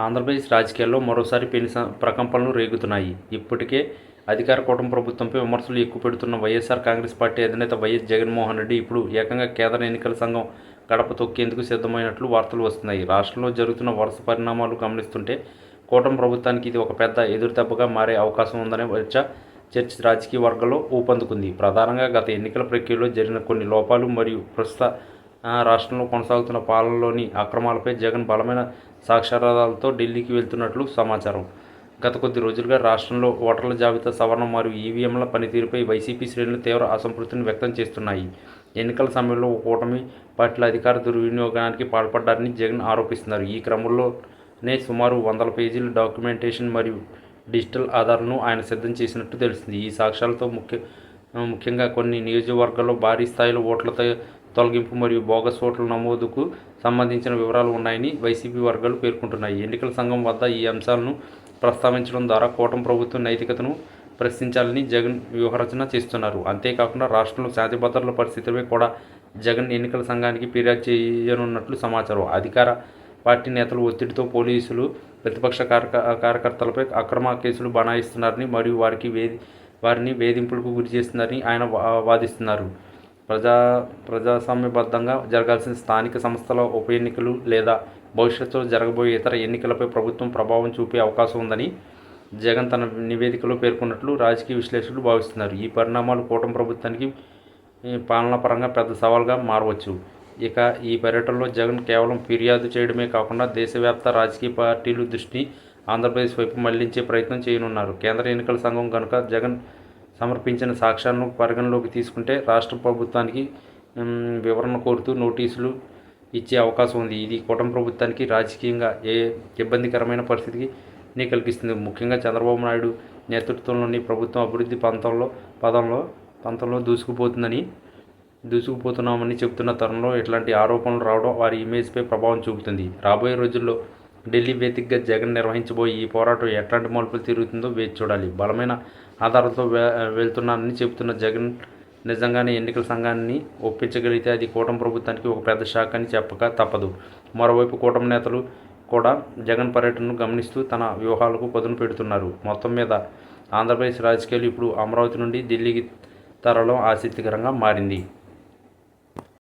ఆంధ్రప్రదేశ్ రాజకీయాల్లో మరోసారి పెను ప్రకంపనలు రేగుతున్నాయి. ఇప్పటికే అధికార కూటమి ప్రభుత్వంపై విమర్శలు ఎక్కువ పెడుతున్న వైఎస్ఆర్ కాంగ్రెస్ పార్టీ అధినేత వైఎస్ జగన్మోహన్ రెడ్డి ఇప్పుడు ఏకంగా కేంద్ర ఎన్నికల సంఘం గడప తొక్కేందుకు సిద్ధమైనట్లు వార్తలు వస్తున్నాయి. రాష్ట్రంలో జరుగుతున్న వరుస పరిణామాలు గమనిస్తుంటే కూటమి ప్రభుత్వానికి ఇది ఒక పెద్ద ఎదురుదెబ్బగా మారే అవకాశం ఉందనే చర్చ రాజకీయ వర్గాల్లో ఊపందుకుంది. ప్రధానంగా గత ఎన్నికల ప్రక్రియలో జరిగిన కొన్ని లోపాలు మరియు ప్రస్తుత రాష్ట్రంలో కొనసాగుతున్న పాలనలోని అక్రమాలపై జగన్ బలమైన సాక్ష్యాధారాలతో ఢిల్లీకి వెళ్తున్నట్లు సమాచారం. గత కొద్ది రోజులుగా రాష్ట్రంలో ఓటర్ల జాబితా సవరణ మరియు ఈవీఎంల పనితీరుపై వైసీపీ శ్రేణులు తీవ్ర అసంతృప్తిని వ్యక్తం చేస్తున్నాయి. ఎన్నికల సమయంలో కూటమి పార్టీల అధికార దుర్వినియోగానికి పాల్పడ్డారని జగన్ ఆరోపిస్తున్నారు. ఈ క్రమంలోనే సుమారు 100 పేజీల డాక్యుమెంటేషన్ మరియు డిజిటల్ ఆధారాలను ఆయన సిద్ధం చేసినట్టు తెలుస్తుంది. ఈ సాక్ష్యాలతో ముఖ్యంగా కొన్ని నియోజకవర్గాల్లో భారీ స్థాయిలో ఓట్ల తొలగింపు మరియు బోగస్ ఓట్ల నమోదుకు సంబంధించిన వివరాలు ఉన్నాయని వైసీపీ వర్గాలు పేర్కొంటున్నాయి. ఎన్నికల సంఘం వద్ద ఈ అంశాలను ప్రస్తావించడం ద్వారా కూటమి ప్రభుత్వం నైతికతను ప్రశ్నించాలని జగన్ వ్యూహరచన చేస్తున్నారు. అంతేకాకుండా రాష్ట్రంలో శాంతి భద్రతల పరిస్థితిపై కూడా జగన్ ఎన్నికల సంఘానికి ఫిర్యాదు చేయనున్నట్లు సమాచారం. అధికార పార్టీ నేతలు ఒత్తిడితో పోలీసులు ప్రతిపక్ష కార్యకర్తలపై అక్రమ కేసులు బనాయిస్తున్నారని మరియు వారిని వేధింపులకు గురి చేస్తున్నారని ఆయన వాదిస్తున్నారు. ప్రజాస్వామ్యబద్ధంగా జరగాల్సిన స్థానిక సంస్థల ఉప ఎన్నికలు లేదా భవిష్యత్తులో జరగబోయే ఇతర ఎన్నికలపై ప్రభుత్వం ప్రభావం చూపే అవకాశం ఉందని జగన్ తన నివేదికలో పేర్కొన్నట్లు రాజకీయ విశ్లేషకులు భావిస్తున్నారు. ఈ పరిణామాలు కూటమి ప్రభుత్వానికి పాలనాపరంగా పెద్ద సవాల్గా మారవచ్చు. ఇక ఈ పర్యటనలో జగన్ కేవలం ఫిర్యాదు చేయడమే కాకుండా దేశవ్యాప్త రాజకీయ పార్టీలు దృష్టిని ఆంధ్రప్రదేశ్ వైపు మళ్లించే ప్రయత్నం చేయనున్నారు. కేంద్ర ఎన్నికల సంఘం కనుక జగన్ సమర్పించిన సాక్ష్యాలను పరిగణలోకి తీసుకుంటే రాష్ట్ర ప్రభుత్వానికి వివరణ కోరుతూ నోటీసులు ఇచ్చే అవకాశం ఉంది. ఇది కూటమి ప్రభుత్వానికి రాజకీయంగా ఇబ్బందికరమైన పరిస్థితిని కలిగిస్తుంది. ముఖ్యంగా చంద్రబాబు నాయుడు నేతృత్వంలోని ప్రభుత్వం అభివృద్ధి పంతంలో దూసుకుపోతున్నామని చెబుతున్న తరుణంలో ఇట్లాంటి ఆరోపణలు రావడం వారి ఇమేజ్పై ప్రభావం చూపుతుంది. రాబోయే రోజుల్లో ఢిల్లీ వేదికగా జగన్ నిర్వహించబోయే ఈ పోరాటం ఎట్లాంటి మలుపులు తిరుగుతుందో వేచి చూడాలి. బలమైన ఆధారాలతో వెళ్తున్నానని చెబుతున్న జగన్ నిజంగానే ఎన్నికల సంఘాన్ని ఒప్పించగలిగితే అది కూటమి ప్రభుత్వానికి ఒక పెద్ద షాక్ అని చెప్పక తప్పదు. మరోవైపు కూటమి నేతలు కూడా జగన్ పర్యటనను గమనిస్తూ తన వ్యూహాలకు పదును పెడుతున్నారు. మొత్తం మీద ఆంధ్రప్రదేశ్ రాజకీయాలు ఇప్పుడు అమరావతి నుండి ఢిల్లీకి తరలడం ఆసక్తికరంగా మారింది.